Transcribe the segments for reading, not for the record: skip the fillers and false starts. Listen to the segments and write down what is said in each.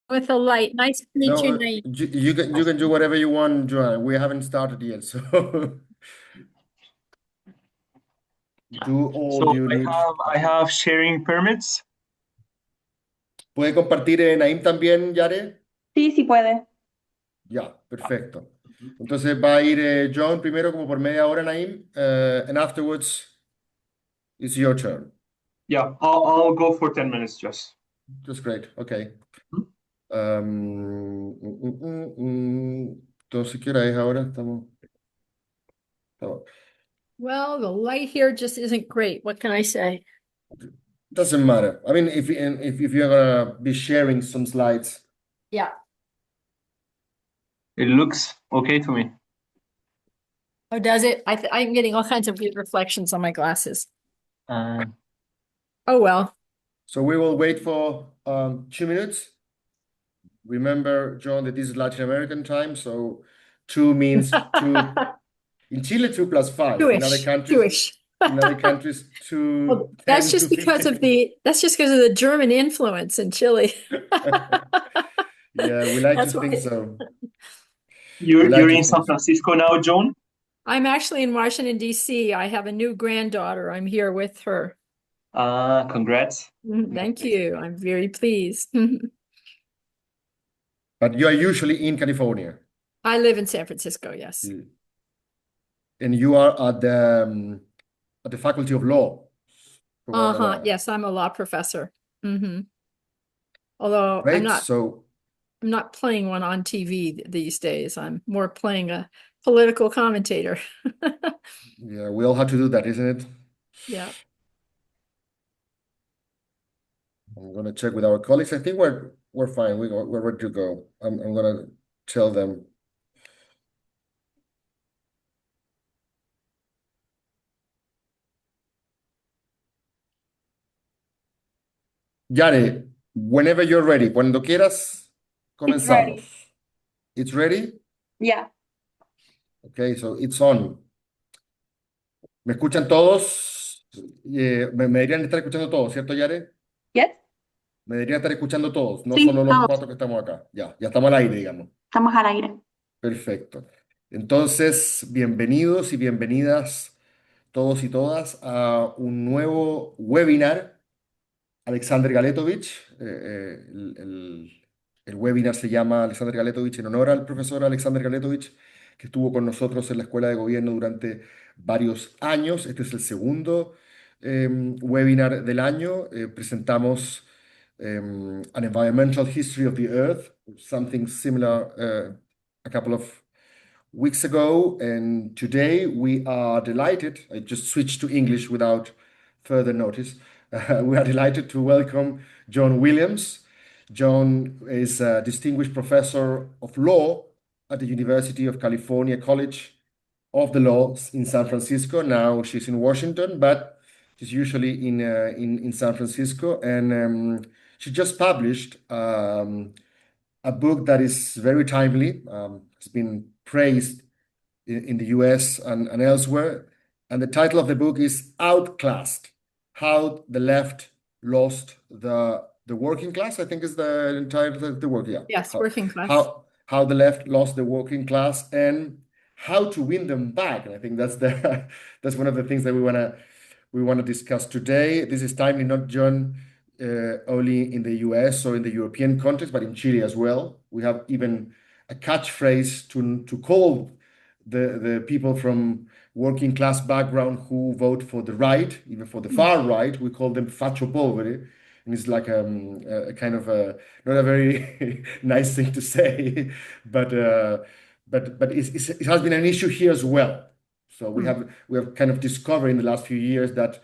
with a light. Nice to meet you, No, Naeem. you can do whatever you want, Joanne. We haven't started yet, so do all So you need. I have sharing permits. ¿Puede compartir Naim también, Yare? Sí, sí puede. Ya, perfecto. Entonces va a ir John primero como por media hora, Naim, and afterwards it's your turn. Yeah, I'll go for 10 minutes just. That's great. Okay. Hmm? Entonces, ¿qué hora es ahora? Well, the light here just isn't great. What can I say? Doesn't matter. I mean, if you're gonna be sharing some slides, Yeah. It looks okay to me. Oh, does it? I'm getting all kinds of weird reflections on my glasses. Uh, Oh, well. so we will wait for 2 minutes. Remember, John, that this is Latin American time, so two means two. In Chile, 2 + 5. Jewish, Jewish. In other countries, Well, 2 10 to 15. that's just because of the German influence in Chile. Yeah, we like to That's think why so. We like you're to in think San so. Francisco now, Joan? I'm actually in Washington, D.C. I have a new granddaughter. I'm here with her. Congrats. Thank you. I'm very pleased. But you are usually in California, I live in San Francisco, yes. and you are at the Faculty of Law. Uh-huh. Yes, I'm a law professor. Although Great. So, I'm not playing one on TV these days. I'm more playing a political commentator. yeah, we all have to do that, isn't it? Yeah. I'm gonna check with our colleagues. I think we're fine. We're ready to go. I'm gonna tell them. Yare, whenever you're ready, cuando quieras, It's comenzamos. ready. It's ready? Yeah. Okay, so it's on. ¿Me escuchan todos? Me deberían estar escuchando todos, ¿cierto, Yare? Yes. Me deberían estar escuchando todos, no Sí, solo los todos. cuatro que estamos acá. Ya estamos al aire, digamos. Estamos al aire. Perfecto. Entonces, bienvenidos y bienvenidas todos y todas a un nuevo webinar. Alexander Galetovic. El webinar se llama Alexander Galetovic en honor al profesor Alexander Galetovic, que estuvo con nosotros en la Escuela de Gobierno durante varios años. Este es el segundo webinar del año. Presentamos An Environmental History of the Earth, something similar a couple of weeks ago. And today we are delighted, I just switched to English without further notice. We are delighted to welcome John Williams. John is a distinguished professor of law at the University of California College of the Law in San Francisco. Now she's in Washington, but she's usually in San Francisco. And she just published a book that is very timely. It's been praised in the US and elsewhere. And the title of the book is Outclassed: How the Left Lost the Working Class, I think is the title of the work. Yeah. Yes, working class. How the left lost the working class and how to win them back. And I think that's that's one of the things that we wanna discuss today. This is timely, not John, only in the US or in the European context, but in Chile as well. We have even a catchphrase to call the people from working class background who vote for the right, even for the far right. We call them facho povere. And it's like a kind of not a very nice thing to say, but it has been an issue here as well. So we have kind of discovered in the last few years that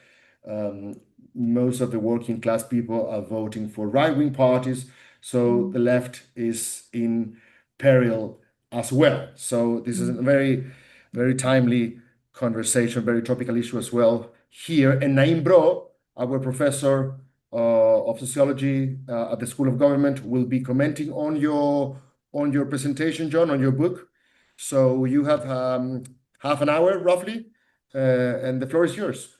most of the working class people are voting for right-wing parties. So the left is in peril as well. So this is a very, very timely conversation, very topical issue as well here. And Naim Bro, our professor of sociology at the School of Government, will be commenting on your presentation, John, on your book. So you have half an hour roughly, and the floor is yours.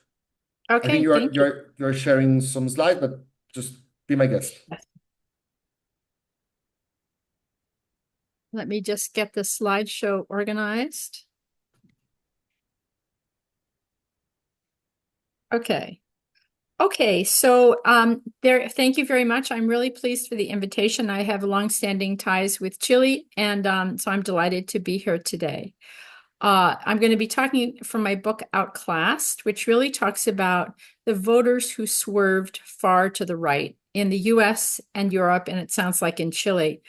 I think Okay, thank you. you're sharing some slides, but just be my guest. Let me just get the slideshow organized. Okay. Okay, so thank you very much. I'm really pleased for the invitation. I have longstanding ties with Chile, and so I'm delighted to be here today. I'm going to be talking from my book Outclassed, which really talks about the voters who swerved far to the right in the US and Europe, and it sounds like in Chile.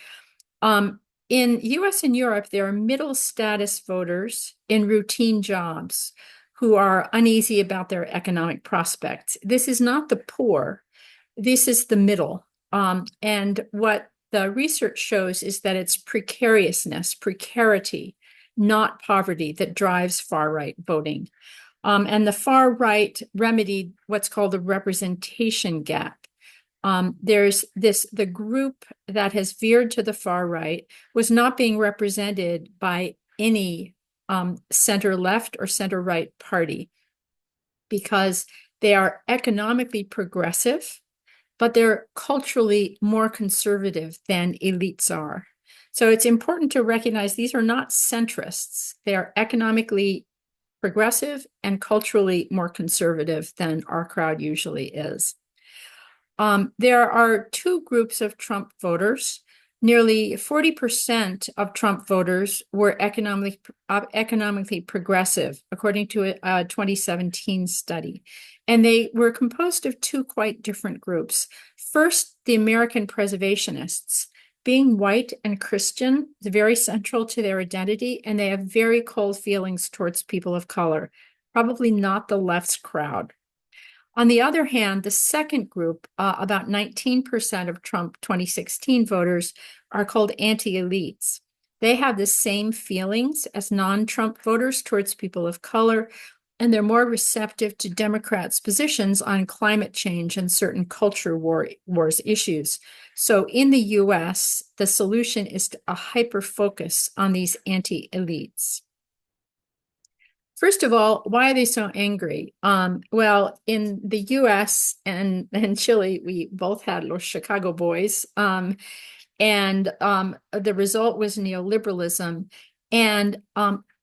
In US and Europe, there are middle status voters in routine jobs who are uneasy about their economic prospects. This is not the poor, this is the middle. And what the research shows is that it's precariousness, precarity, not poverty, that drives far-right voting. And the far right remedied what's called the representation gap. The group that has veered to the far right was not being represented by any center left or center right party because they are economically progressive, but they're culturally more conservative than elites are. So it's important to recognize these are not centrists. They are economically progressive and culturally more conservative than our crowd usually is. There are two groups of Trump voters. Nearly 40% of Trump voters were economically progressive, according to a 2017 study. And they were composed of two quite different groups. First, the American preservationists. Being white and Christian is very central to their identity, and they have very cold feelings towards people of color, probably not the left's crowd. On the other hand, the second group, about 19% of Trump 2016 voters, are called anti-elites. They have the same feelings as non-Trump voters towards people of color, and they're more receptive to Democrats' positions on climate change and certain culture wars issues. So in the US, the solution is a hyper-focus on these anti-elites. First of all, why are they so angry? Well, in the US and Chile, we both had Los Chicago Boys, and the result was neoliberalism. And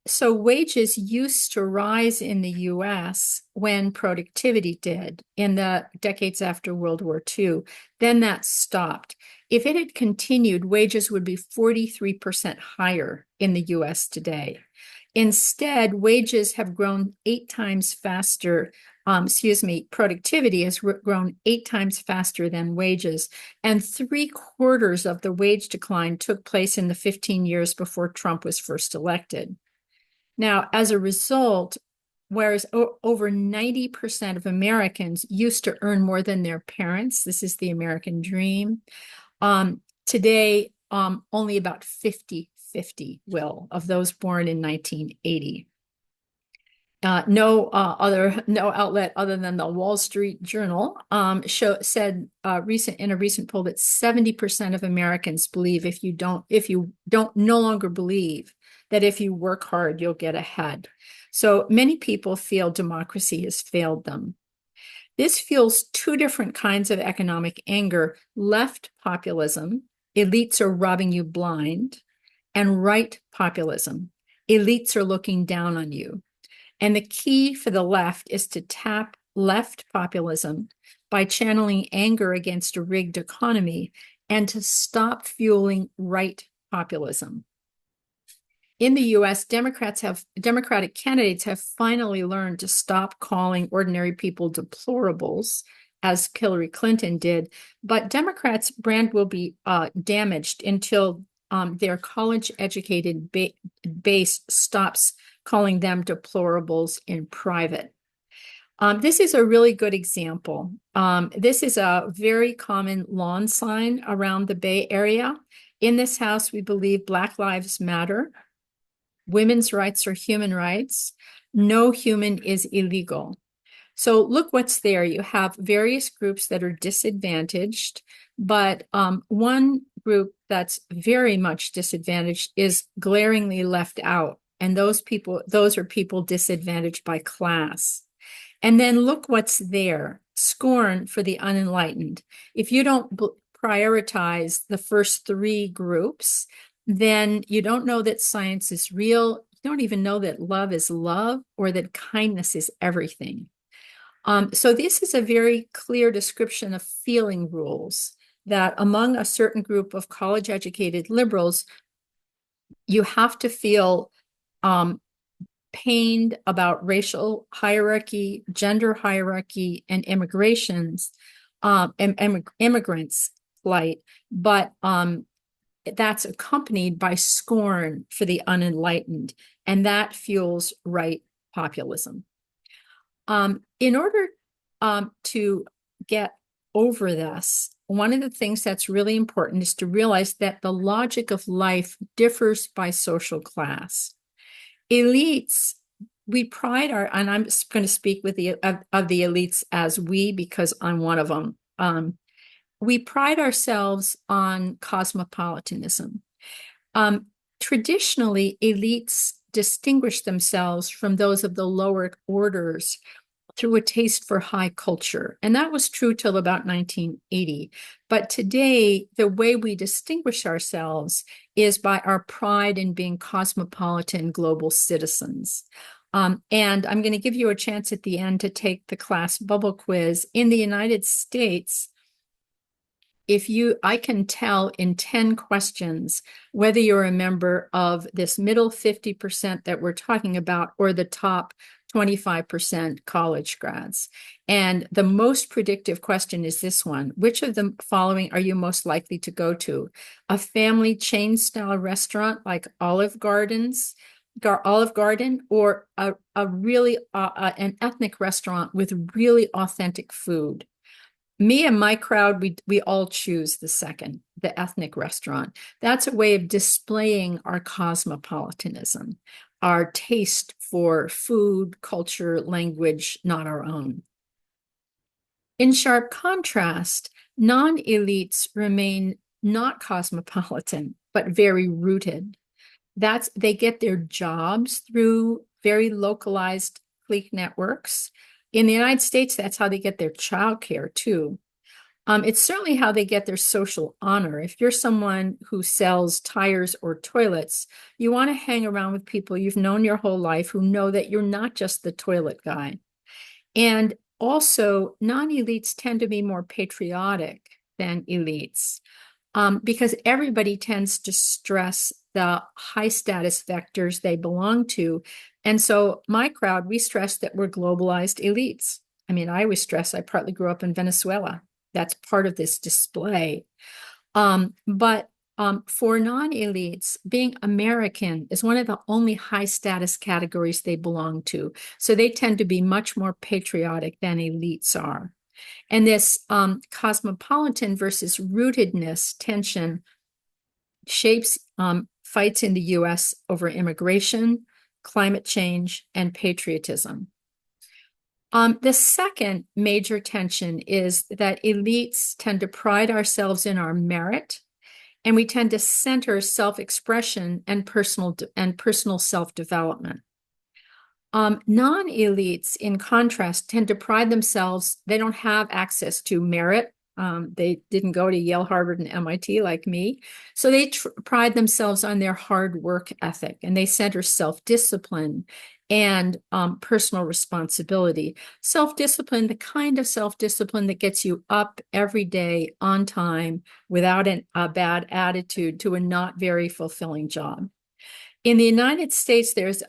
so wages used to rise in the US when productivity did in the decades after World War II. Then that stopped. If it had continued, wages would be 43% higher in the US today. Instead, wages have grown 8 times faster. Productivity has grown 8 times faster than wages. And 3/4 of the wage decline took place in the 15 years before Trump was first elected. Now, as a result, whereas over 90% of Americans used to earn more than their parents, this is the American dream, today, only about 50/50 will of those born in 1980. No outlet other than the Wall Street Journal said in a recent poll that 70% of Americans believe if you don't no longer believe that if you work hard you'll get ahead. So many people feel democracy has failed them. This fuels two different kinds of economic anger: left populism, elites are robbing you blind, and right populism, elites are looking down on you. And the key for the left is to tap left populism by channeling anger against a rigged economy and to stop fueling right populism. In the US, Democratic candidates have finally learned to stop calling ordinary people deplorables, as Hillary Clinton did, but Democrats' brand will be damaged until their college-educated base stops calling them deplorables in private. This is a really good example. This is a very common lawn sign around the Bay Area. In this house, we believe Black Lives Matter. Women's rights are human rights. No human is illegal. So look what's there. You have various groups that are disadvantaged, but one group that's very much disadvantaged is glaringly left out. And those are people disadvantaged by class. And then look what's there: scorn for the unenlightened. If you don't prioritize the first 3 groups, then you don't know that science is real. You don't even know that love is love or that kindness is everything. So this is a very clear description of feeling rules that among a certain group of college-educated liberals, you have to feel pained about racial hierarchy, gender hierarchy, and immigrants plight, but that's accompanied by scorn for the unenlightened, and that fuels right populism. In order to get over this, one of the things that's really important is to realize that the logic of life differs by social class. Elites, we pride our, and I'm going to speak with the of the elites as we, because I'm one of them. We pride ourselves on cosmopolitanism. Traditionally, elites distinguish themselves from those of the lower orders through a taste for high culture. And that was true till about 1980. But today, the way we distinguish ourselves is by our pride in being cosmopolitan global citizens. And I'm going to give you a chance at the end to take the class bubble quiz. In the United States, I can tell in 10 questions whether you're a member of this middle 50% that we're talking about or the top 25% college grads. And the most predictive question is this one: which of the following are you most likely to go to? A family chain style restaurant like Olive Garden, or a really an ethnic restaurant with really authentic food? Me and my crowd, we all choose the second, the ethnic restaurant. That's a way of displaying our cosmopolitanism, our taste for food, culture, language, not our own. In sharp contrast, non-elites remain not cosmopolitan, but very rooted. They get their jobs through very localized clique networks. In the United States, that's how they get their childcare too. It's certainly how they get their social honor. If you're someone who sells tires or toilets, you want to hang around with people you've known your whole life who know that you're not just the toilet guy. And also, non-elites tend to be more patriotic than elites, because everybody tends to stress the high status vectors they belong to. And so my crowd, we stress that we're globalized elites. I mean, I always stress I partly grew up in Venezuela. That's part of this display. But for non-elites, being American is one of the only high status categories they belong to. So they tend to be much more patriotic than elites are. And this cosmopolitan versus rootedness tension shapes fights in the US over immigration, climate change, and patriotism. The second major tension is that elites tend to pride ourselves in our merit, and we tend to center self-expression and personal self-development. Non-elites, in contrast, tend to pride themselves. They don't have access to merit. They didn't go to Yale, Harvard, and MIT like me. So they pride themselves on their hard work ethic, and they center self-discipline and personal responsibility. Self-discipline, the kind of self-discipline that gets you up every day on time without a bad attitude to a not very fulfilling job. In the United States, there's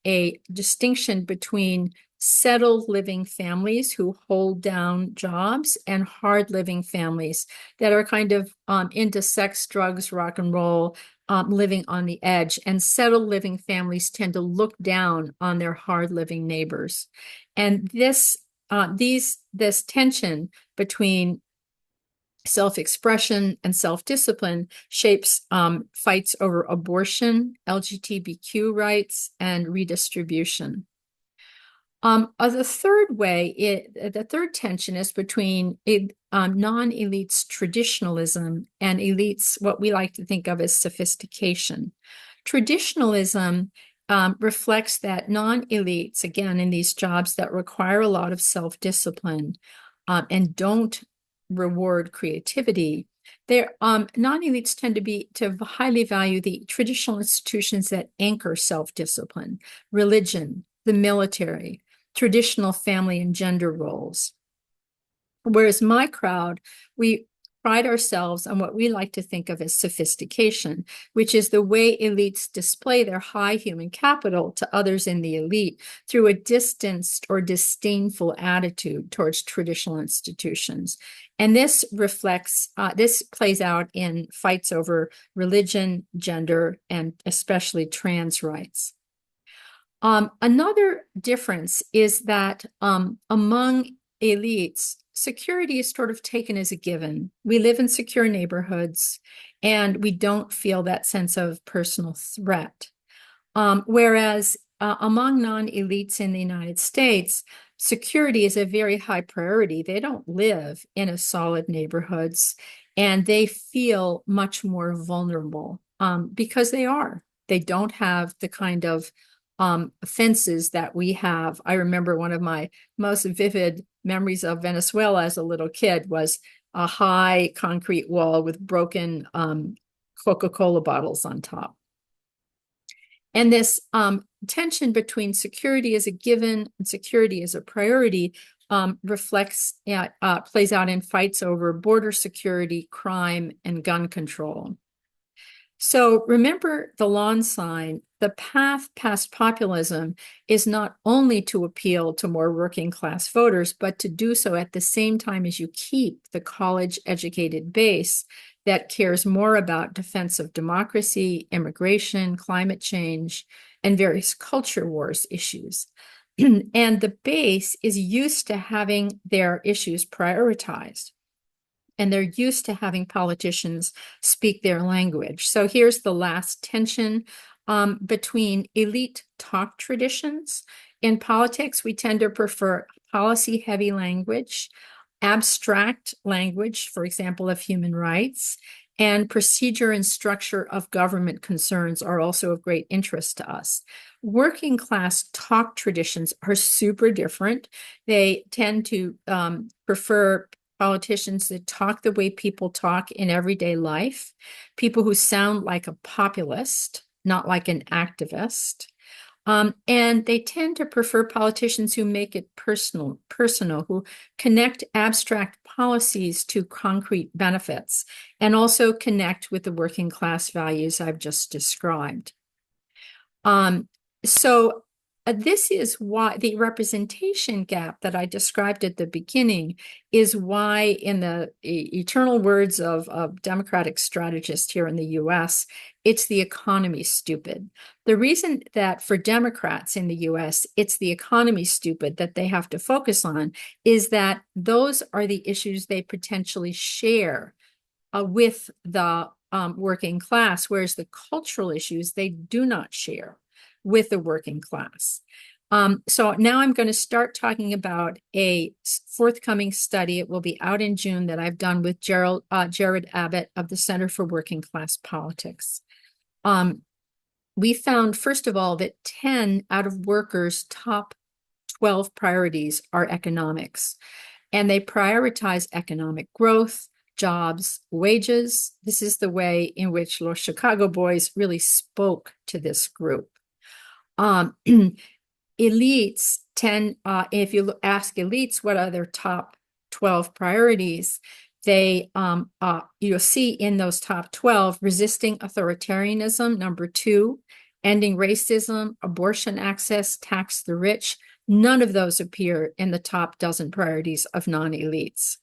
a distinction between settled living families who hold down jobs and hard living families that are kind of into sex, drugs, rock and roll, living on the edge. And settled living families tend to look down on their hard living neighbors. And this tension between self-expression and self-discipline shapes fights over abortion, LGBTQ rights, and redistribution. The third tension is between non-elites traditionalism and elites, what we like to think of as sophistication. Traditionalism reflects that non-elites, again, in these jobs that require a lot of self-discipline and don't reward creativity, Non-elites tend to highly value the traditional institutions that anchor self-discipline, religion, the military, traditional family and gender roles. Whereas my crowd, we pride ourselves on what we like to think of as sophistication, which is the way elites display their high human capital to others in the elite through a distanced or disdainful attitude towards traditional institutions. And this plays out in fights over religion, gender, and especially trans rights. Another difference is that among elites, security is sort of taken as a given. We live in secure neighborhoods and we don't feel that sense of personal threat. Whereas among non-elites in the United States, security is a very high priority. They don't live in a solid neighborhoods and they feel much more vulnerable because they don't have the kind of fences that we have. I remember one of my most vivid memories of Venezuela as a little kid was a high concrete wall with broken Coca-Cola bottles on top. And this tension between security as a given and security as a priority plays out in fights over border security, crime, and gun control. So remember the lawn sign, the path past populism is not only to appeal to more working class voters, but to do so at the same time as you keep the college-educated base that cares more about defense of democracy, immigration, climate change, and various culture wars issues. And the base is used to having their issues prioritized. And they're used to having politicians speak their language. So here's the last tension between elite talk traditions. In politics, we tend to prefer policy-heavy language, abstract language, for example, of human rights, and procedure and structure of government concerns are also of great interest to us. Working class talk traditions are super different. They tend to prefer politicians that talk the way people talk in everyday life, people who sound like a populist, not like an activist. And they tend to prefer politicians who make it personal, who connect abstract policies to concrete benefits, and also connect with the working class values I've just described. This is why the representation gap that I described at the beginning is why, in the eternal words of Democratic strategists here in the US, it's the economy stupid. The reason that for Democrats in the US, it's the economy stupid that they have to focus on is that those are the issues they potentially share with the working class, whereas the cultural issues they do not share with the working class. So now I'm going to start talking about a forthcoming study. It will be out in June that I've done with Jared Abbott of the Center for Working Class Politics. We found, first of all, that 10 out of workers' top 12 priorities are economics, and they prioritize economic growth, jobs, wages. This is the way in which Los Chicago Boys really spoke to this group. Elites tend, if you ask elites what are their top 12 priorities, you'll see in those top 12, resisting authoritarianism, number 2, ending racism, abortion access, tax the rich. None of those appear in the top dozen priorities of non-elites.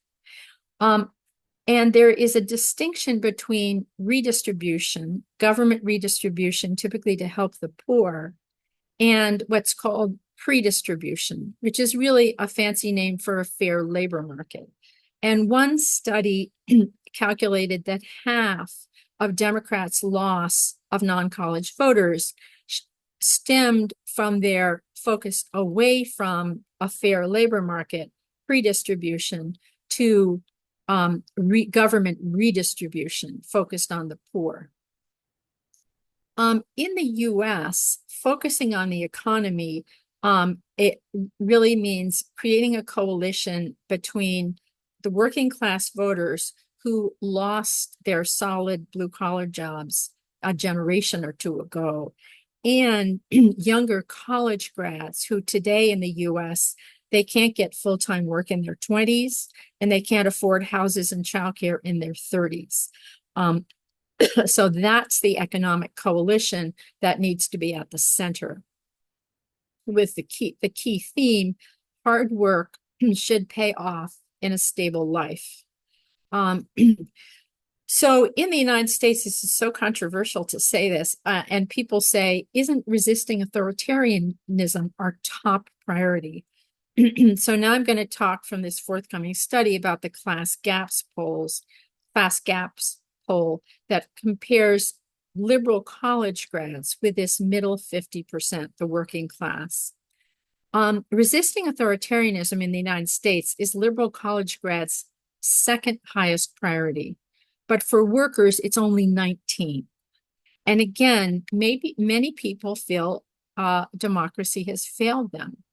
And there is a distinction between redistribution, government redistribution, typically to help the poor, and what's called pre-distribution, which is really a fancy name for a fair labor market. And one study calculated that half of Democrats' loss of non-college voters stemmed from their focus away from a fair labor market, pre-distribution, to government redistribution focused on the poor. In the US, focusing on the economy, it really means creating a coalition between the working class voters who lost their solid blue-collar jobs a generation or two ago, and younger college grads who today in the US, they can't get full-time work in their 20s, and they can't afford houses and childcare in their 30s. So that's the economic coalition that needs to be at the center. With the key theme, hard work should pay off in a stable life. So in the United States, this is so controversial to say this, and people say, isn't resisting authoritarianism our top priority? So now I'm going to talk from this forthcoming study about the class gaps poll that compares liberal college grads with this middle 50%, the working class. Resisting authoritarianism in the United States is liberal college grads' second highest priority. But for workers, it's only 19. And again, maybe many people feel democracy has failed them.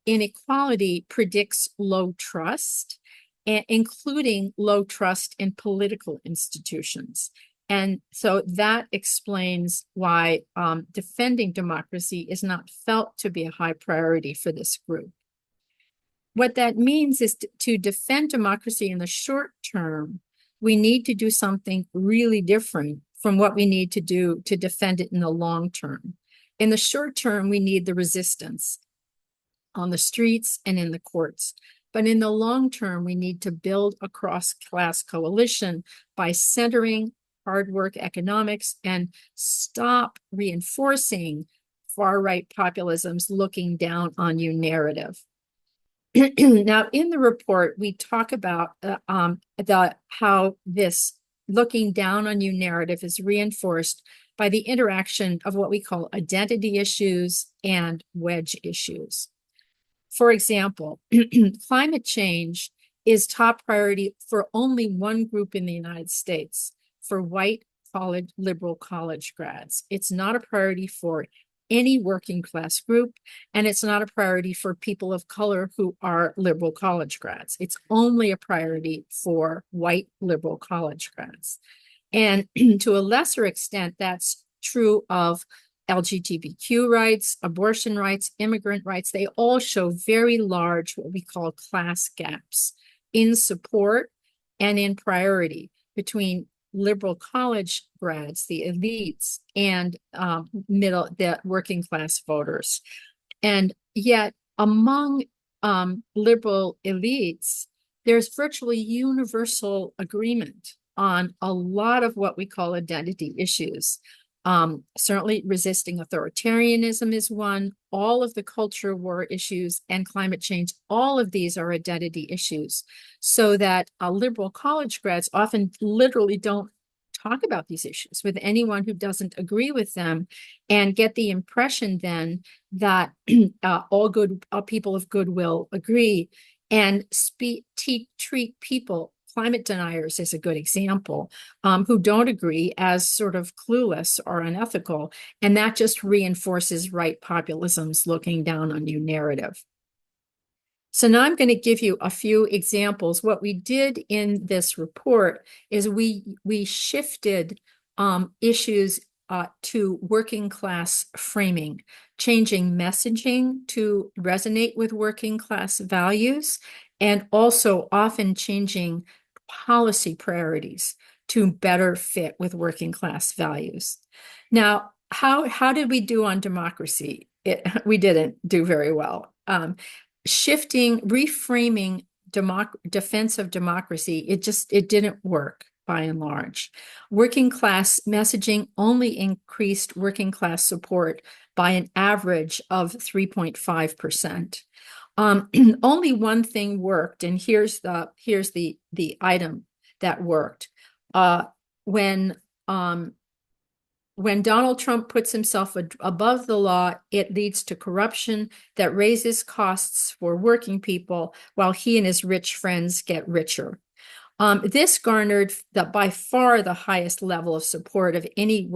Inequality predicts low trust, including low trust in political institutions. And so that explains why defending democracy is not felt to be a high priority for this group. What that means is to defend democracy in the short term, we need to do something really different from what we need to do to defend it in the long term. In the short term, we need the resistance on the streets and in the courts. But in the long term, we need to build a cross-class coalition by centering hard work economics and stop reinforcing far-right populism's looking down on you narrative. Now, in the report, we talk about how this looking down on you narrative is reinforced by the interaction of what we call identity issues and wedge issues. For example, climate change is top priority for only one group in the United States, for white liberal college grads. It's not a priority for any working class group, and it's not a priority for people of color who are liberal college grads. It's only a priority for white liberal college grads. And to a lesser extent, that's true of LGBTQ rights, abortion rights, immigrant rights. They all show very large, what we call class gaps in support and in priority between liberal college grads, the elites, and the working class voters. And yet among liberal elites, there's virtually universal agreement on a lot of what we call identity issues. Certainly resisting authoritarianism is one. All of the culture war issues and climate change, all of these are identity issues. So that liberal college grads often literally don't talk about these issues with anyone who doesn't agree with them, and get the impression then that all good people of goodwill agree, and treat people, climate deniers is a good example, who don't agree as sort of clueless or unethical, and that just reinforces right populism's looking down on you narrative. So now I'm going to give you a few examples. What we did in this report is we shifted issues to working class framing, changing messaging to resonate with working class values, and also often changing policy priorities to better fit with working class values. Now, how did we do on democracy? We didn't do very well. Reframing defense of democracy, it didn't work by and large. Working class messaging only increased working class support by an average of 3.5%. Only one thing worked, and here's the item that worked. When Donald Trump puts himself above the law, it leads to corruption that raises costs for working people while he and his rich friends get richer. This garnered by far the highest level of support of any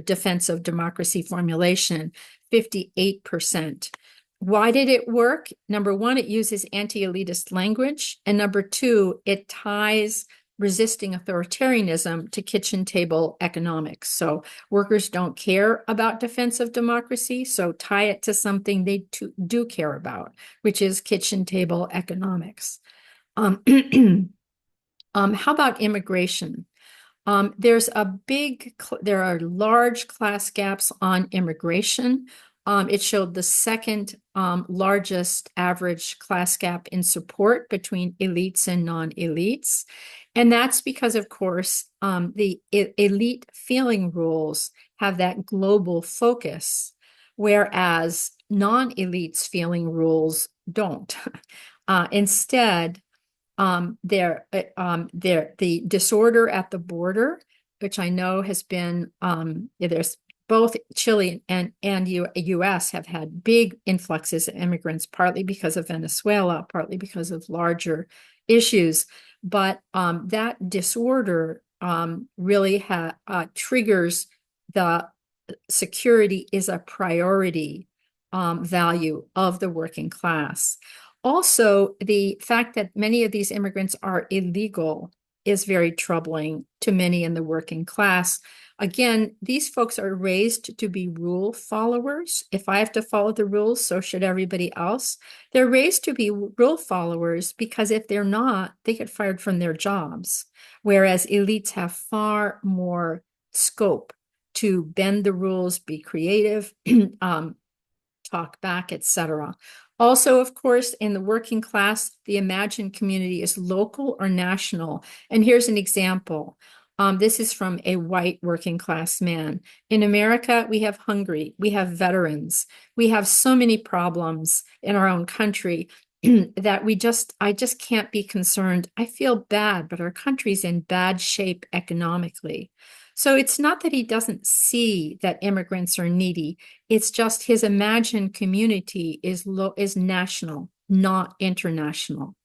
defense of democracy formulation, 58%. Why did it work? Number one, it uses anti-elitist language. And number two, it ties resisting authoritarianism to kitchen table economics. So workers don't care about defense of democracy, so tie it to something they do care about, which is kitchen table economics. How about immigration? There are large class gaps on immigration. It showed the second largest average class gap in support between elites and non-elites. And that's because, of course, the elite feeling rules have that global focus, whereas non-elites feeling rules don't. Instead, the disorder at the border, which I know has been, there's both Chile and US have had big influxes of immigrants, partly because of Venezuela, partly because of larger issues. But that disorder really triggers the security is a priority value of the working class. Also, the fact that many of these immigrants are illegal is very troubling to many in the working class. Again, these folks are raised to be rule followers. If I have to follow the rules, so should everybody else. They're raised to be rule followers because if they're not, they get fired from their jobs. Whereas elites have far more scope to bend the rules, be creative, talk back, etc. Also, of course, in the working class, the imagined community is local or national. And here's an example. This is from a white working class man. In America, we have Hungary, we have veterans, we have so many problems in our own country that I just can't be concerned. I feel bad, but our country's in bad shape economically. So it's not that he doesn't see that immigrants are needy. It's just his imagined community is national, not international.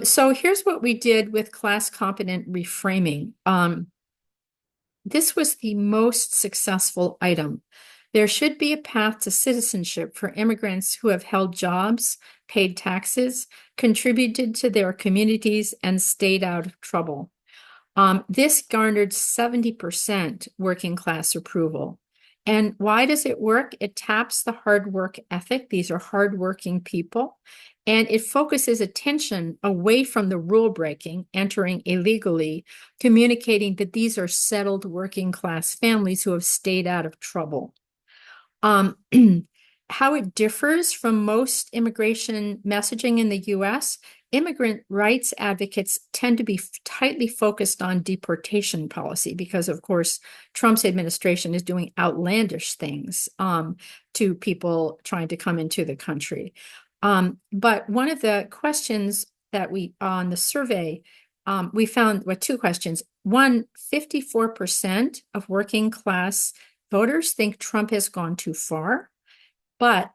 So here's what we did with class competent reframing. This was the most successful item. There should be a path to citizenship for immigrants who have held jobs, paid taxes, contributed to their communities, and stayed out of trouble. This garnered 70% working class approval. And why does it work? It taps the hard work ethic. These are hardworking people. And it focuses attention away from the rule breaking, entering illegally, communicating that these are settled working class families who have stayed out of trouble. How it differs from most immigration messaging in the US, immigrant rights advocates tend to be tightly focused on deportation policy because, of course, Trump's administration is doing outlandish things to people trying to come into the country. But one of the questions that on the survey, we found two questions. One, 54% of working class voters think Trump has gone too far, but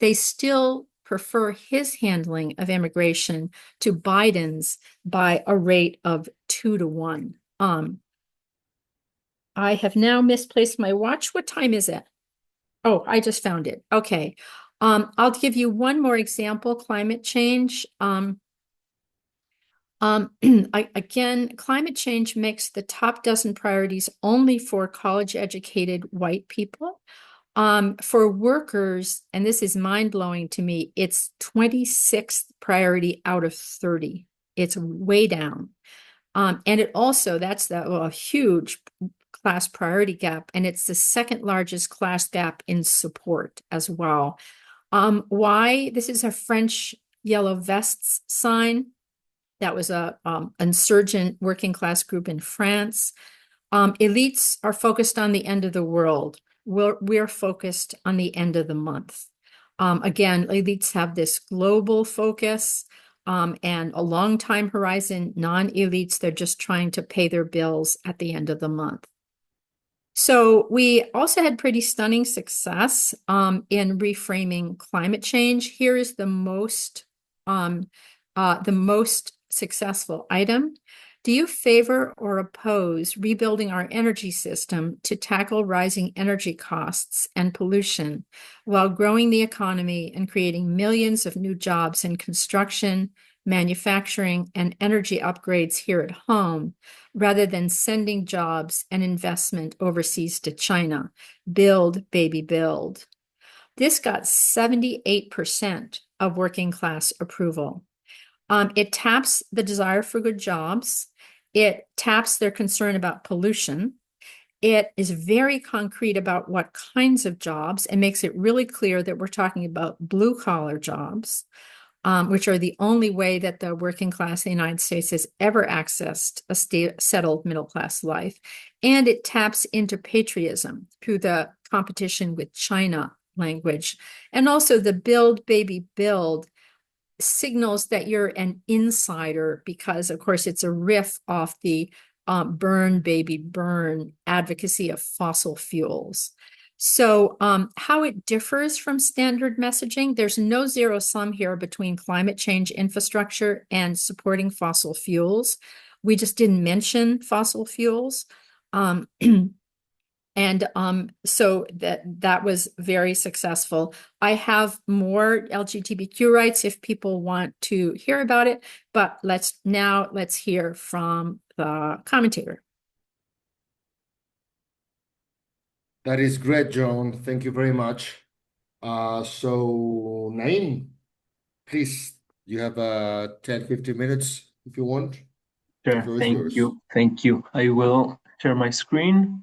they still prefer his handling of immigration to Biden's by a rate of 2-1. I have now misplaced my watch. What time is it? Oh, I just found it. Okay. I'll give you one more example, climate change. Again, climate change makes the top dozen priorities only for college-educated white people. For workers, and this is mind-blowing to me, it's 26th priority out of 30. It's way down. And it also, that's a huge class priority gap, and it's the second largest class gap in support as well. Why? This is a French yellow vests sign. That was a insurgent working class group in France. Elites are focused on the end of the world. We're focused on the end of the month. Again, elites have this global focus and a long time horizon. Non-elites, they're just trying to pay their bills at the end of the month. So we also had pretty stunning success in reframing climate change. Here is the most successful item. Do you favor or oppose rebuilding our energy system to tackle rising energy costs and pollution while growing the economy and creating millions of new jobs in construction, manufacturing, and energy upgrades here at home, rather than sending jobs and investment overseas to China. Build, baby, build. This got 78% of working class approval. It taps the desire for good jobs. It taps their concern about pollution. It is very concrete about what kinds of jobs and makes it really clear that we're talking about blue-collar jobs, which are the only way that the working class in the United States has ever accessed a settled middle-class life. And it taps into patriotism through the competition with China language. And also the build, baby, build signals that you're an insider because, of course, it's a riff off the burn, baby, burn advocacy of fossil fuels. So how it differs from standard messaging, there's no zero sum here between climate change infrastructure and supporting fossil fuels. We just didn't mention fossil fuels. And so that was very successful. I have more LGBTQ rights if people want to hear about it, but let's hear from the commentator. That is great, Joan. Thank you very much. So Naim, please, you have 10, 15 minutes if you want. The Sure. floor is Thank yours. you. Thank you. I will share my screen.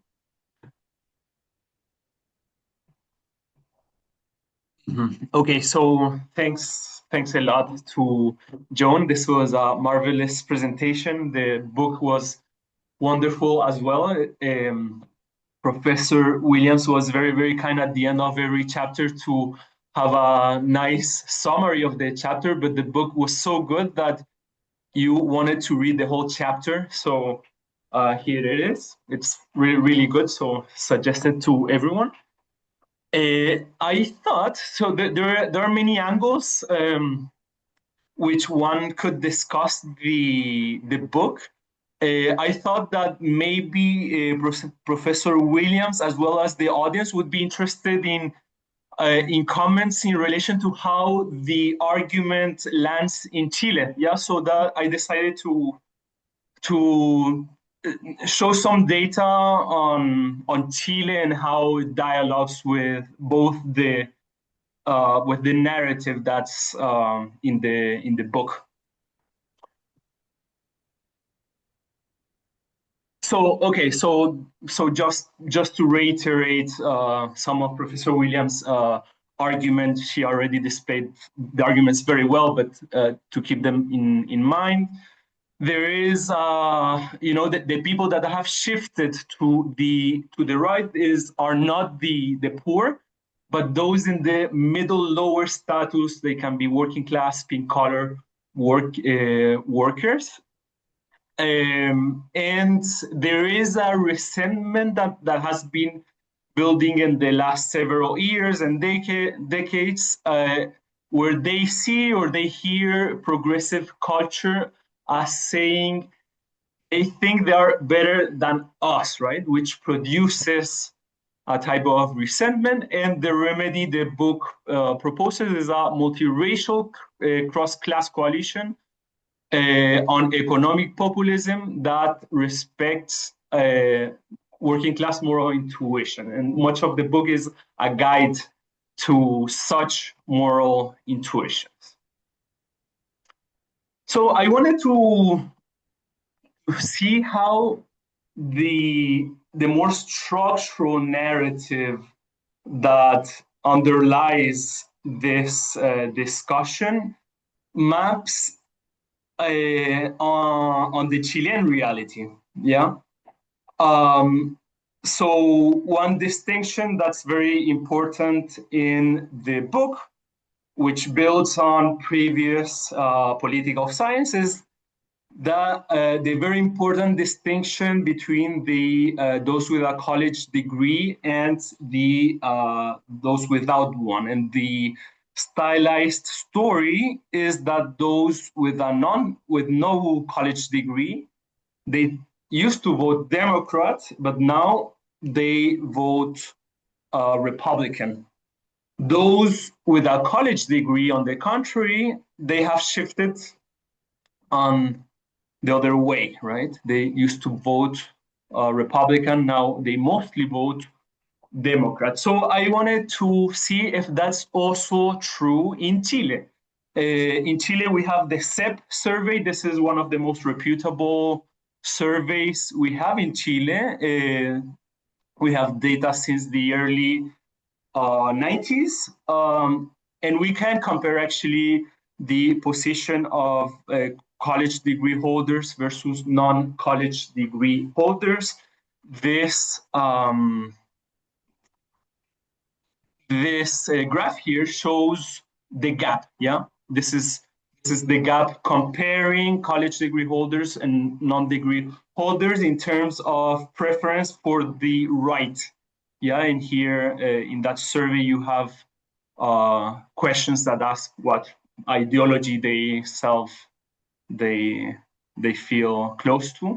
Okay, so thanks a lot to Joan. This was a marvelous presentation. The book was wonderful as well. Professor Williams was very, very kind at the end of every chapter to have a nice summary of the chapter, but the book was so good that you wanted to read the whole chapter. So here it is. It's really, really good. So suggested to everyone. I thought, so there are many angles which one could discuss the book. I thought that maybe Professor Williams, as well as the audience, would be interested in comments in relation to how the argument lands in Chile. Yeah, so that I decided to show some data on Chile and how it dialogues with both the narrative that's in the book. So okay, so just to reiterate some of Professor Williams' argument, she already displayed the arguments very well, but to keep them in mind. There is, the people that have shifted to the right are not the poor, but those in the middle lower status. They can be working class, pink collar workers, and there is a resentment that has been building in the last several years and decades, where they see or they hear progressive culture as saying they think they are better than us, right? Which produces a type of resentment. And the remedy the book proposes is a multiracial cross-class coalition on economic populism that respects working class moral intuition. And much of the book is a guide to such moral intuitions. So I wanted to see how the more structural narrative that underlies this discussion maps on the Chilean reality. Yeah. So one distinction that's very important in the book, which builds on previous political science, is the very important distinction between those with a college degree and those without one. And the stylized story is that those with no college degree, they used to vote Democrat, but now they vote Republican. Those with a college degree, on the contrary, they have shifted on the other way, right? They used to vote Republican. Now they mostly vote Democrat. So I wanted to see if that's also true in Chile. In Chile, we have the CEP survey. This is one of the most reputable surveys we have in Chile. We have data since the early 90s, and we can compare actually the position of college degree holders versus non-college degree holders. This graph here shows the gap. Yeah, this is the gap comparing college degree holders and non-degree holders in terms of preference for the right. Yeah, and here in that survey you have questions that ask what ideology they feel close to.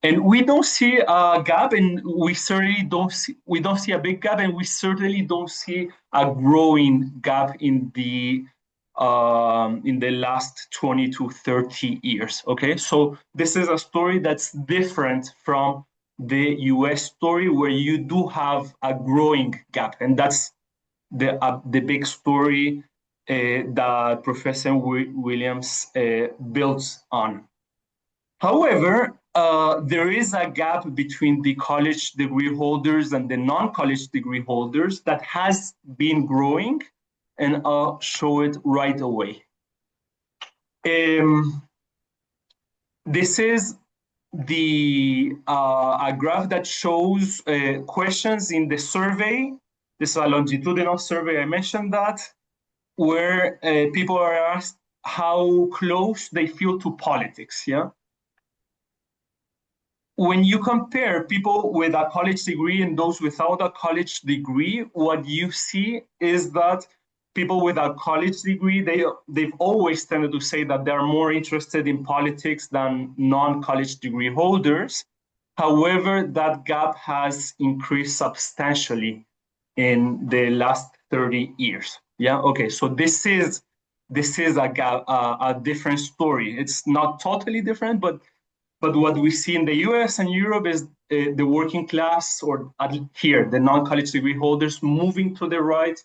And we don't see a gap, and we certainly don't see a big gap, and we certainly don't see a growing gap in the last 20 to 30 years. Okay, so this is a story that's different from the US story, where you do have a growing gap, and that's the big story that Professor Williams builds on. However, there is a gap between the college degree holders and the non-college degree holders that has been growing, and I'll show it right away. This is a graph that shows questions in the survey. This is a longitudinal survey, I mentioned that, where people are asked how close they feel to politics, yeah? When you compare people with a college degree and those without a college degree, what you see is that people with a college degree, they've always tended to say that they're more interested in politics than non-college degree holders. However, that gap has increased substantially in the last 30 years. Yeah, okay, so this is a gap, a different story. It's not totally different, but what we see in the US and Europe is the working class, or here, the non-college degree holders moving to the right,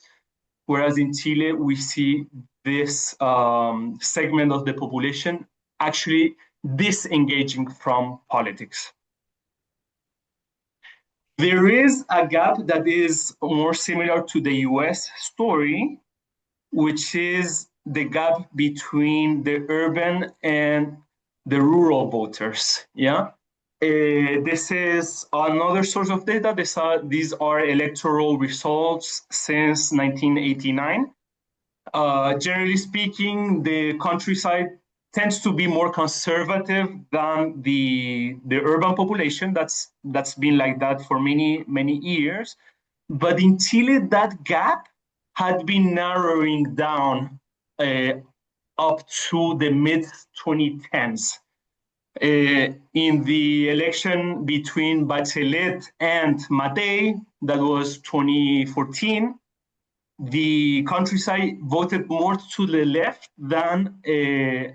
whereas in Chile, we see this segment of the population actually disengaging from politics. There is a gap that is more similar to the US story, which is the gap between the urban and the rural voters. Yeah, this is another source of data. These are electoral results since 1989. Generally speaking, the countryside tends to be more conservative than the urban population. That's been like that for many years. But in Chile, that gap had been narrowing down up to the mid-2010s. In the election between Bachelet and Matei, that was 2014, the countryside voted more to the left than the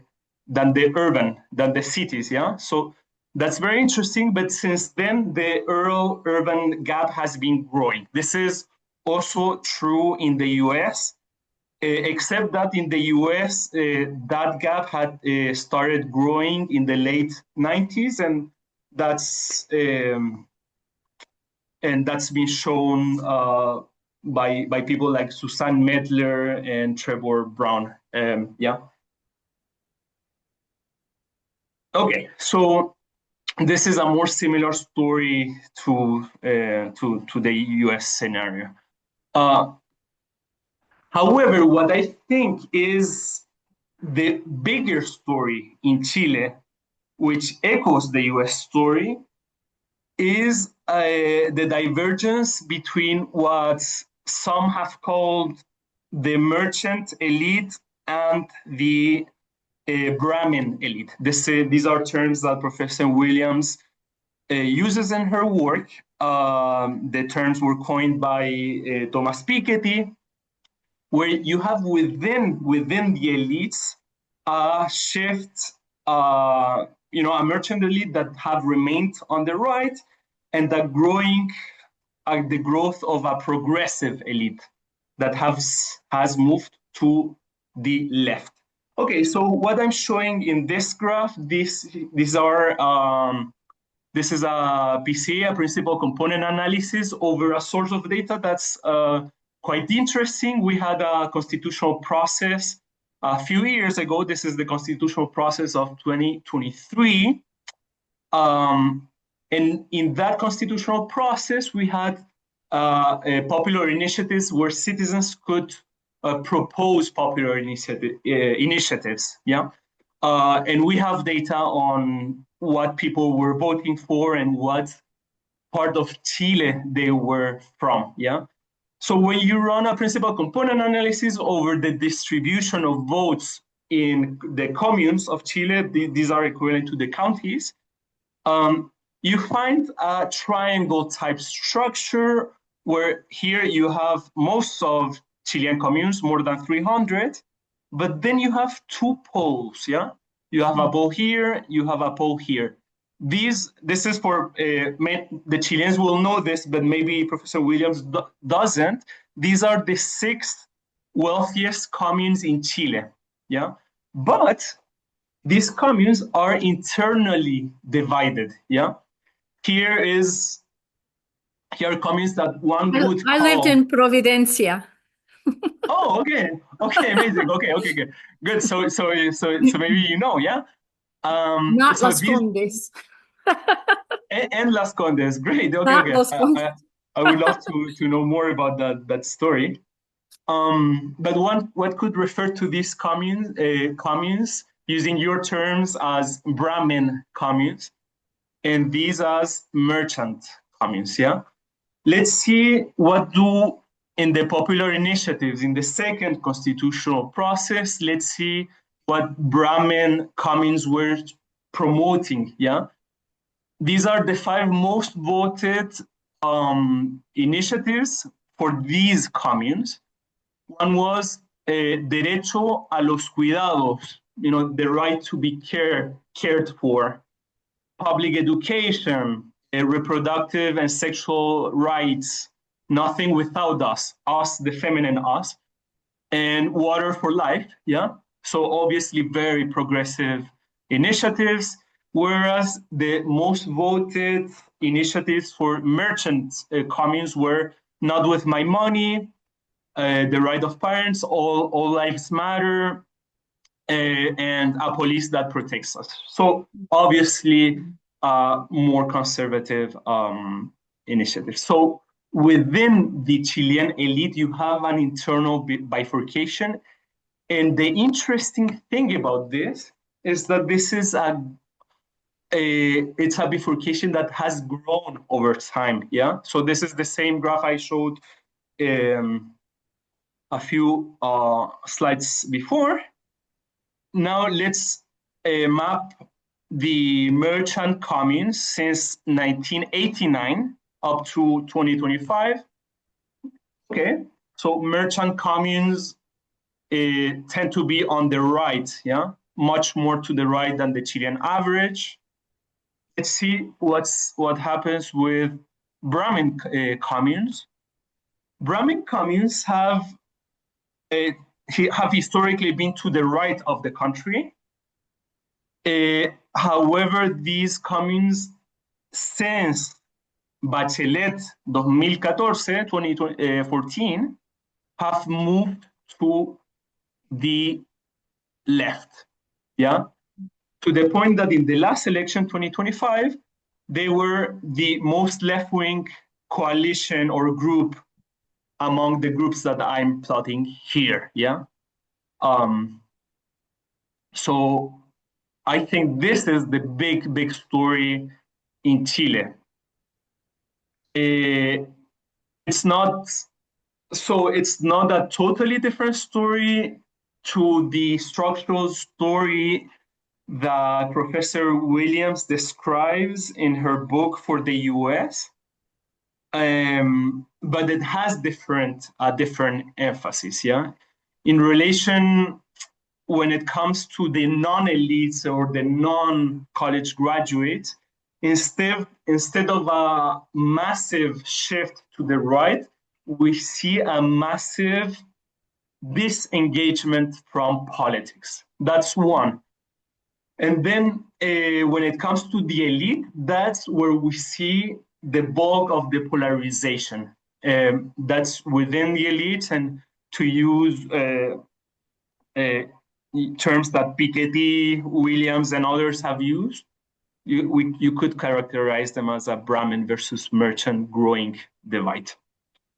cities. Yeah, so that's very interesting. But since then, the rural-urban gap has been growing. This is also true in the US. Except that in the US, that gap had started growing in the late 90s, and that's been shown by people like Susanne Medler and Trevor Brown. Yeah. Okay, so this is a more similar story to the US scenario. However, what I think is the bigger story in Chile, which echoes the US story, is the divergence between what some have called the merchant elite and the Brahmin elite. These are terms that Professor Williams uses in her work. The terms were coined by Thomas Piketty, where you have within the elites a shift a merchant elite that have remained on the right, and the growth of a progressive elite that has moved to the left. Okay, so what I'm showing in this graph, this is a PCA, a principal component analysis over a source of data that's quite interesting. We had a constitutional process a few years ago. This is the constitutional process of 2023. And in that constitutional process, we had popular initiatives where citizens could propose popular initiatives. Yeah. And we have data on what people were voting for and what part of Chile they were from. Yeah. So when you run a principal component analysis over the distribution of votes in the communes of Chile, these are equivalent to the counties, you find a triangle type structure where here you have most of Chilean communes, more than 300, but then you have two poles, yeah? You have a pole here, you have a pole here. This is for, the Chileans will know this, but maybe Professor Williams doesn't. These are the 6 wealthiest communes in Chile, yeah? But these communes are internally divided, yeah? Here are communes that one would I lived call... in Providencia. Oh, okay, amazing. Okay, good. So maybe you know, yeah. Not So Las these Condes. and Las Condes, great. Not Las Condes. I would love to know more about that story. But what could refer to these communes using your terms as Brahmin communes, and these as merchant communes, yeah? Let's see what do in the popular initiatives in the second constitutional process. Let's see what Brahmin communes were promoting, yeah? These are the 5 most voted initiatives for these communes. One was derecho a los cuidados, the right to be cared for, public education, reproductive and sexual rights, nothing without us, the feminine us, and water for life, yeah? So obviously very progressive initiatives, whereas the most voted initiatives for merchant communes were not with my money, the right of parents, all lives matter, and a police that protects us. So obviously more conservative initiatives. So within the Chilean elite, you have an internal bifurcation. And the interesting thing about this is that this is it's a bifurcation that has grown over time, yeah? So this is the same graph I showed a few slides before. Now let's map the merchant communes since 1989 up to 2025. Okay, so merchant communes tend to be on the right, yeah, much more to the right than the Chilean average. Let's see what happens with Brahmin communes. Brahmin communes have historically been to the right of the country. However, these communes since Bachelet 2014 have moved to the left, yeah? To the point that in the last election, 2025, they were the most left-wing coalition or group among the groups that I'm plotting here, yeah? So I think this is the big story in Chile. It's not a totally different story to the structural story that Professor Williams describes in her book for the US. But it has different emphasis, yeah? In relation when it comes to the non-elites or the non-college graduates, instead of a massive shift to the right, we see a massive disengagement from politics. That's one. And then when it comes to the elite, that's where we see the bulk of the polarization. That's within the elites, and to use terms that Piketty, Williams, and others have used, you could characterize them as a Brahmin versus merchant growing divide.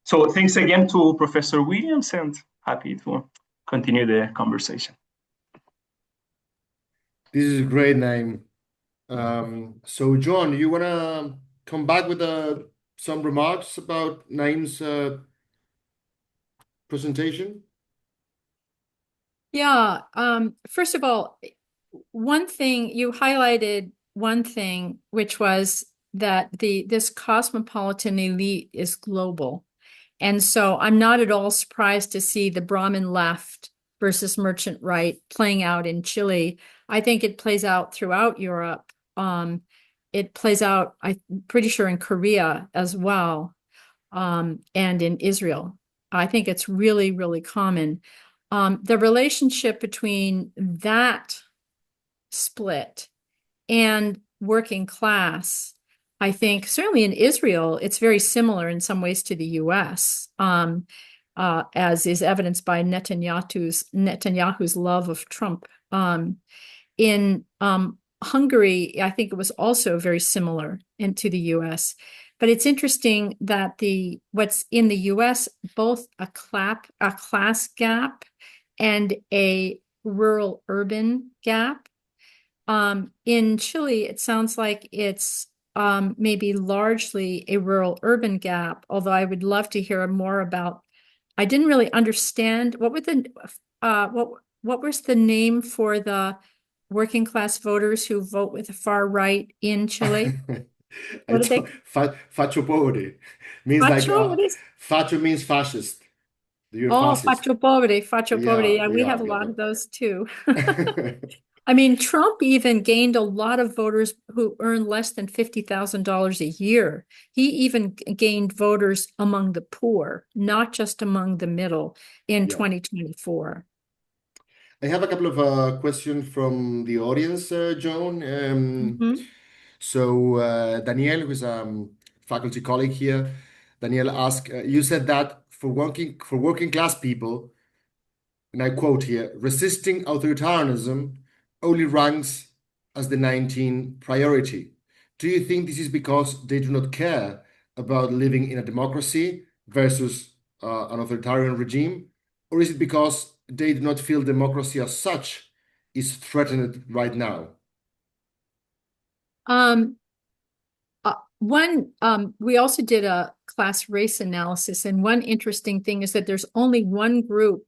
So thanks again to Professor Williams, and happy to continue the conversation. This is a great name. So John, you wanna come back with some remarks about Naim's presentation? Yeah. First of all, one thing you highlighted, which was that this cosmopolitan elite is global. And so I'm not at all surprised to see the Brahmin left versus merchant right playing out in Chile. I think it plays out throughout Europe. It plays out, I'm pretty sure, in Korea as well, and in Israel. I think it's really, really common. The relationship between that split and working class, I think certainly in Israel, it's very similar in some ways to the US, as is evidenced by Netanyahu's love of Trump. In Hungary, I think it was also very similar to the US. But it's interesting that what's in the US, both a class gap and a rural-urban gap. In Chile, it sounds like it's maybe largely a rural-urban gap, although I would love to hear more about. I didn't really understand what was the name for the working class voters who vote with the far right in Chile? What did they? Facho pobre means Facho? What is? facho means fascist. You're Oh, fascist. facho pobre, facho pobre. Yeah, we have a lot of those too. I mean, Trump even gained a lot of voters who earn less than $50,000 a year. He even gained voters among the poor, not just among the middle in 2024. I have a couple of questions from the audience, Joan. So Danielle, who's a faculty colleague here, Danielle asked, you said that for working class people, and I quote here, resisting authoritarianism only ranks as the 19th priority. Do you think this is because they do not care about living in a democracy versus an authoritarian regime? Or is it because they do not feel democracy as such is threatened right now? We also did a class race analysis, and one interesting thing is that there's only one group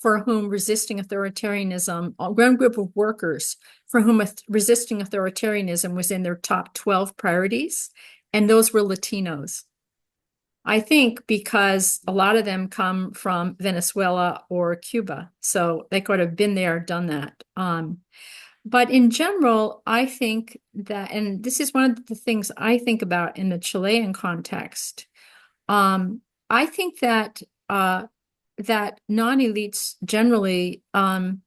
for whom resisting authoritarianism, one group of workers for whom resisting authoritarianism was in their top 12 priorities, and those were Latinos. I think because a lot of them come from Venezuela or Cuba, so they could have been there, done that. But in general, I think that, and this is one of the things I think about in the Chilean context, I think that that non-elites generally, that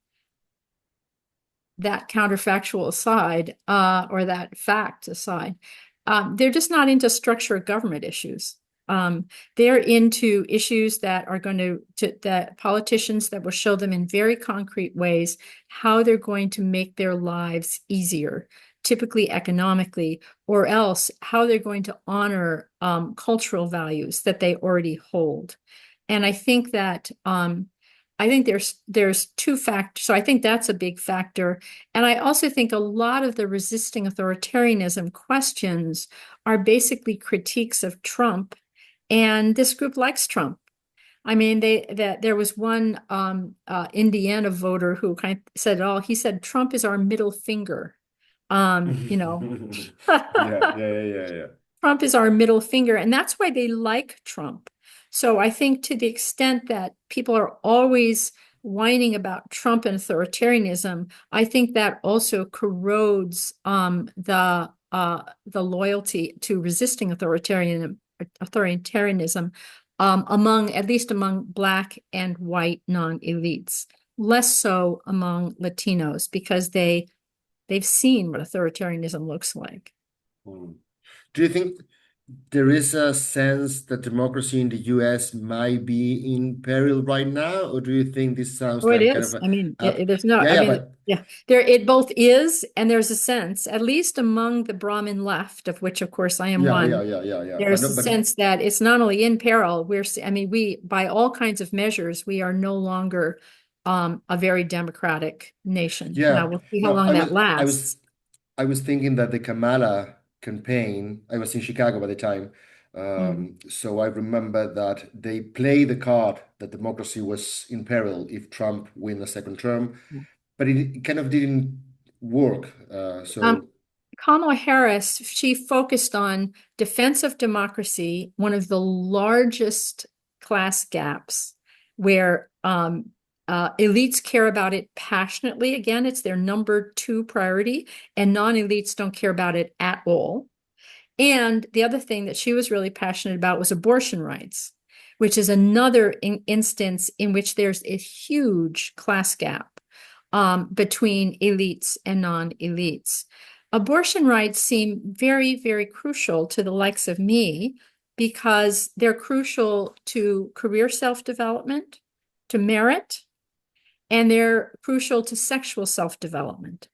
counterfactual aside, or that fact aside, they're just not into structure of government issues. They're into issues that are going that politicians that will show them in very concrete ways how they're going to make their lives easier, typically economically, or else how they're going to honor cultural values that they already hold. And I think that there's two factors. So I think that's a big factor. And I also think a lot of the resisting authoritarianism questions are basically critiques of Trump. And this group likes Trump. I mean, there was one Indiana voter who kind of said it all. He said, Trump is our middle finger. Yeah. Trump is our middle finger, and that's why they like Trump. So I think to the extent that people are always whining about Trump and authoritarianism, I think that also corrodes the loyalty to resisting authoritarianism at least among Black and white non-elites, less so among Latinos because they've seen what authoritarianism looks like. Do you think there is a sense that democracy in the US might be in peril right now, or do you think this sounds Oh, it like kind of is. I mean, there's no, yeah, I yeah, mean, but yeah, it both is, and there's a sense, at least among the Brahmin left, of which, of course, I am one. yeah. But There's no, a but sense that it's not only in peril, we, by all kinds of measures, we are no longer a very democratic nation. Now, yeah, we'll see how no, long that lasts. I was thinking that the Kamala campaign, I was in Chicago by the time, Mm. so I remember that they play the card that democracy was in peril if Trump win a second term, but it kind of didn't work. Um, Kamala Harris, she focused on defense of democracy, one of the largest class gaps where elites care about it passionately. Again, it's their number 2 priority, and non-elites don't care about it at all. And the other thing that she was really passionate about was abortion rights, which is another instance in which there's a huge class gap between elites and non-elites. Abortion rights seem very, very crucial to the likes of me because they're crucial to career self-development, to merit, and they're crucial to sexual self-development.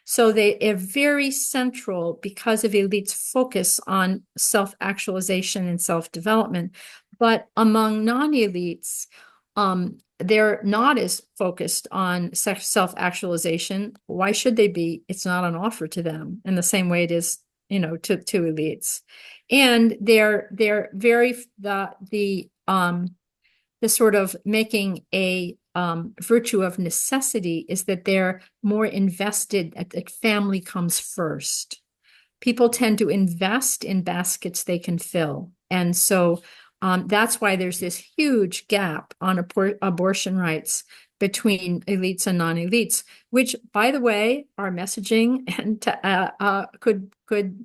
So they are very central because of elites' focus on self-actualization and self-development. But among non-elites, they're not as focused on self-actualization. Why should they be? It's not on offer to them in the same way it is, to elites. And they're very the sort of making a virtue of necessity is that they're more invested, that family comes first. People tend to invest in baskets they can fill. And so that's why there's this huge gap on abortion rights between elites and non-elites, which, by the way, our messaging and could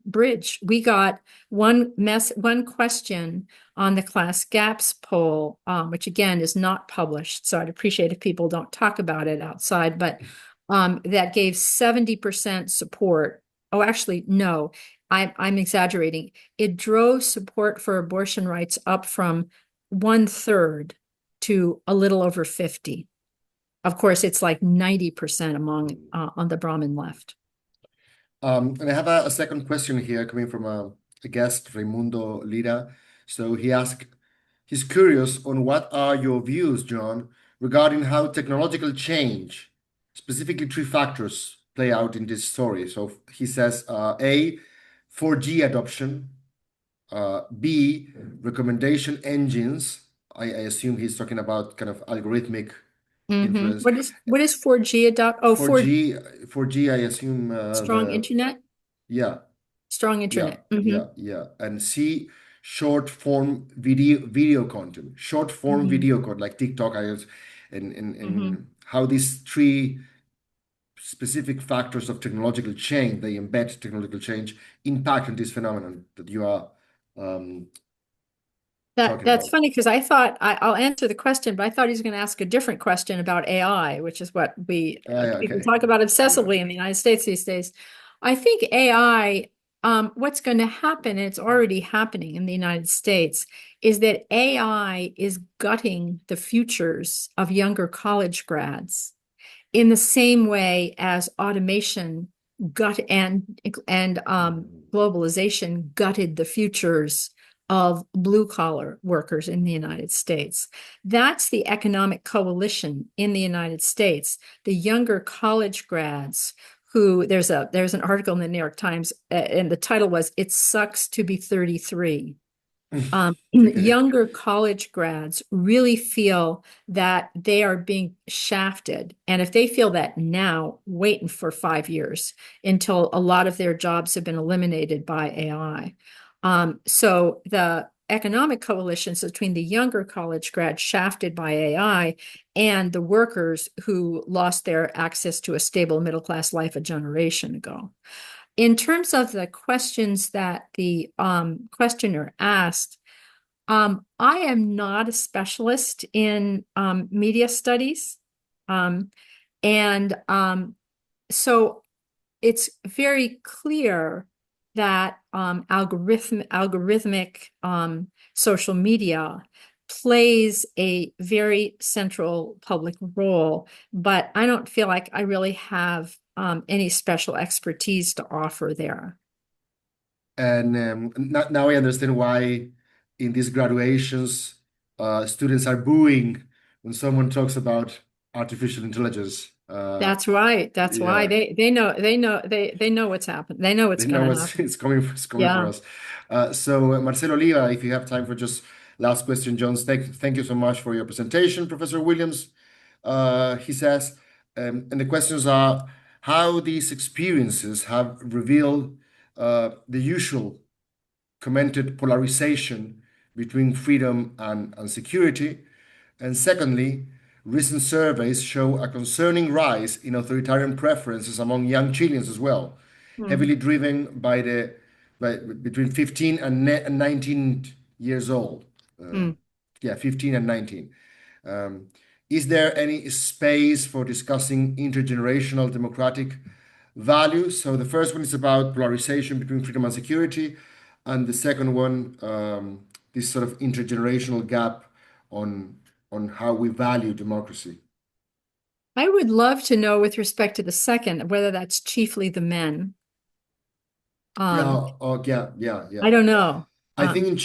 bridge. We got one question on the class gaps poll, which again is not published, so I'd appreciate if people don't talk about it outside, but that gave 70% support. Oh, actually, no, I'm exaggerating. It drove support for abortion rights up from 1/3 to a little over 50. Of course, it's like 90% among on the Brahmin left. And I have a second question here coming from a guest, Raimundo Lira. So he's curious on what are your views, John, regarding how technological change, specifically 3 factors, play out in this story. So he says A, 4G adoption, B, recommendation engines. I assume he's talking about kind of algorithmic influence. What is 4G adopt? Oh, 4G, I assume strong internet? yeah. Strong internet. Yeah. And C, short form video content, short form video content like TikTok, and how these 3 specific factors of technological change, they embed technological change, impact on this phenomenon that you are talking That's about. funny because I thought I'll answer the question, but I thought he was going to ask a different question about AI, which is what people Okay. talk about obsessively Yeah. in the United States these days. I think AI, what's going to happen, and it's already happening in the United States, is that AI is gutting the futures of younger college grads in the same way as automation and globalization gutted the futures of blue collar workers in the United States. That's the economic coalition in the United States. The younger college grads who there's an article in the New York Times and the title was "It Sucks to Be 33." Younger college grads really feel that they are being shafted. And if they feel that now, waiting for 5 years until a lot of their jobs have been eliminated by AI. So economic coalitions between the younger college grads shafted by AI and the workers who lost their access to a stable middle class life a generation ago. In terms of the questions that the questioner asked, I am not a specialist in media studies. So it's very clear that algorithmic social media plays a very central public role, but I don't feel like I really have any special expertise to offer there. And now I understand why in these graduations, students are booing when someone talks about artificial intelligence. That's right. That's why Yeah, they know what's happened. They know what's they going know to what's happen. it's coming for Yeah. us. So Marcelo Oliva, if you have time for just last question, Jones, thank you so much for your presentation, Professor Williams. He says, and the questions are how these experiences have revealed the usual commented polarization between freedom and security. And secondly, recent surveys show a concerning rise in authoritarian preferences among young Chileans as well, Hmm. heavily driven by between 15 and 19 years old. Hmm. Yeah, 15 and 19. Um, is there any space for discussing intergenerational democratic values? So the first one is about polarization between freedom and security, and the second one, this sort of intergenerational gap on how we value democracy. I would love to know with respect to the second, whether that's chiefly the men. Yeah, oh, yeah. I don't know. I think in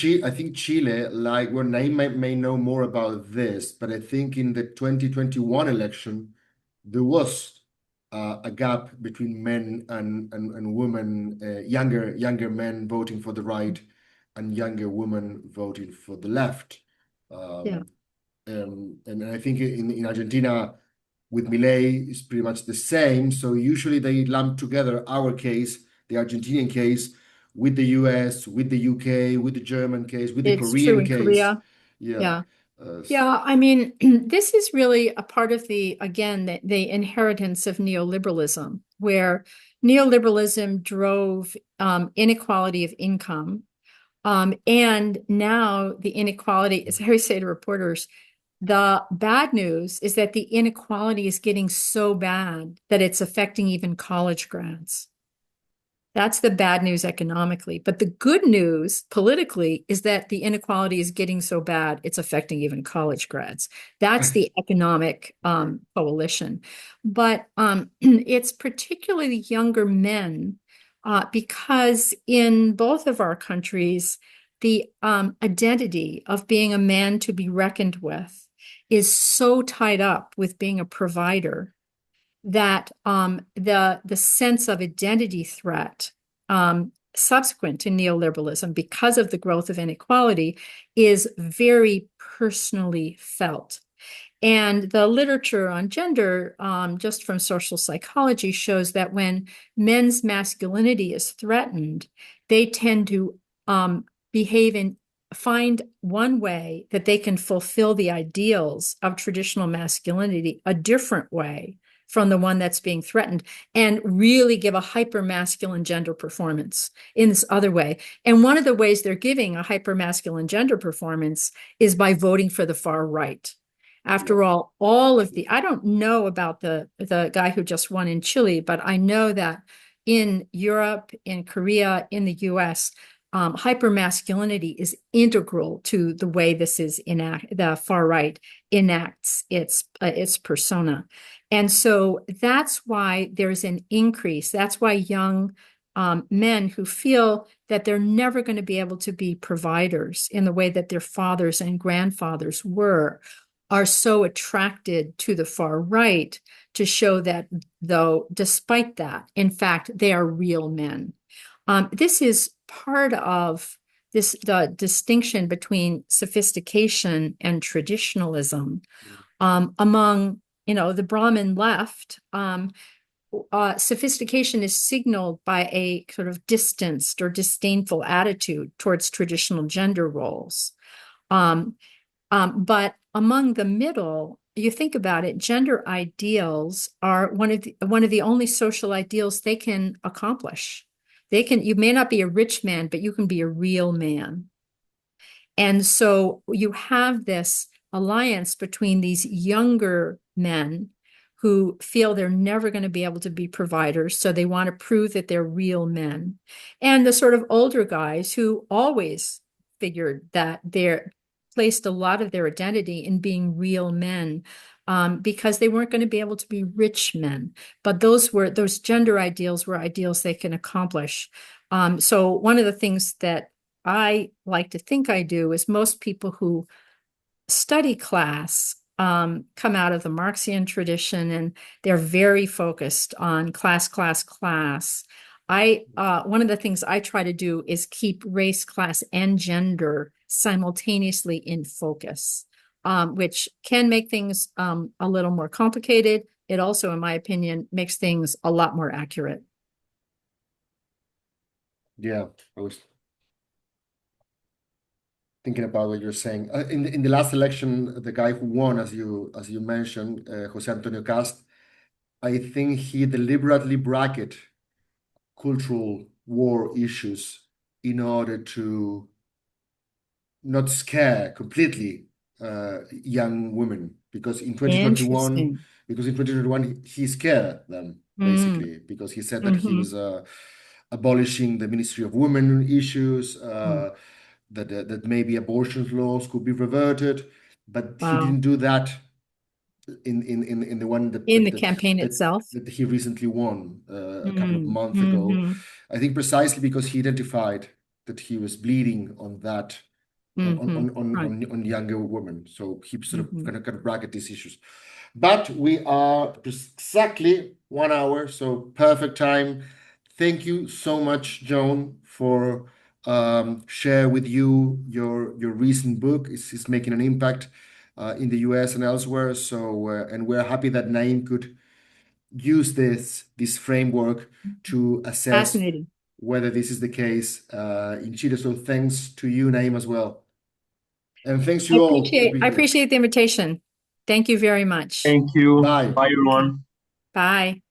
Chile, like, well, Naim may know more about this, but I think in the 2021 election, there was a gap between men and women, younger men voting for the right and younger women voting for the left. Yeah. Um, and I think in Argentina, with Milei, it's pretty much the same. So usually they lump together our case, the Argentinian case, with the US, with the UK, with the German case, with the It's true Korean in case. Korea. Yeah. Yeah. Uh, Yeah, I mean, this is really a part of the inheritance of neoliberalism, where neoliberalism drove inequality of income. And now the inequality, as I always say to reporters, the bad news is that the inequality is getting so bad that it's affecting even college grads. That's the bad news economically. But the good news politically is that the inequality is getting so bad, it's affecting even college grads. That's the economic coalition. But it's particularly younger men because in both of our countries, the identity of being a man to be reckoned with is so tied up with being a provider that the sense of identity threat subsequent to neoliberalism because of the growth of inequality is very personally felt. And the literature on gender, just from social psychology, shows that when men's masculinity is threatened, they tend to behave and find one way that they can fulfill the ideals of traditional masculinity a different way from the one that's being threatened, and really give a hyper masculine gender performance in this other way. And one of the ways they're giving a hyper masculine gender performance is by voting for the far right. After all of I don't know about the guy who just won in Chile, but I know that in Europe, in Korea, in the US, hypermasculinity is integral to the way the far right enacts its persona. And so that's why there's an increase. That's why young men who feel that they're never going to be able to be providers in the way that their fathers and grandfathers were are so attracted to the far right to show that, though, despite that, in fact, they are real men. This is part of the distinction between sophistication and traditionalism among, the Brahmin left. sophistication is signaled by a sort of distanced or disdainful attitude towards traditional gender roles. But among the middle, you think about it, gender ideals are one of the only social ideals they can accomplish. You may not be a rich man, but you can be a real man. And so you have this alliance between these younger men who feel they're never going to be able to be providers, so they want to prove that they're real men, and the sort of older guys who always figured that they're placed a lot of their identity in being real men, because they weren't going to be able to be rich men. But those gender ideals were ideals they can accomplish. So one of the things that I like to think I do is most people who study class come out of the Marxian tradition, and they're very focused on class, class, class. One of the things I try to do is keep race, class, and gender simultaneously in focus, which can make things a little more complicated. It also, in my opinion, makes things a lot more accurate. Yeah, I was thinking about what you're saying. In the last election, the guy who won, as you mentioned, Jose Antonio Cast, I think he deliberately bracketed cultural war issues in order to not scare completely young women, because in 2021, Interesting. he scared them basically, because he said that he was abolishing the Ministry of Women issues, that maybe abortion laws could be reverted, but he Wow. didn't do that in the one In the campaign itself. that he recently won a couple of months ago. I think precisely because he identified that he was bleeding on that on younger women. So he sort of kind of bracket these issues. But we are exactly 1 hour, so perfect time. Thank you so much, Joan, for share with you your recent book. It's making an impact in the US and elsewhere. So and we're happy that Naim could use this framework to assess Fascinating. whether this is the case in Chile. So thanks to you, Naim, as well. And thanks to you all for being I here. appreciate the invitation. Thank you very much. Thank you. Bye. Bye, everyone. Bye.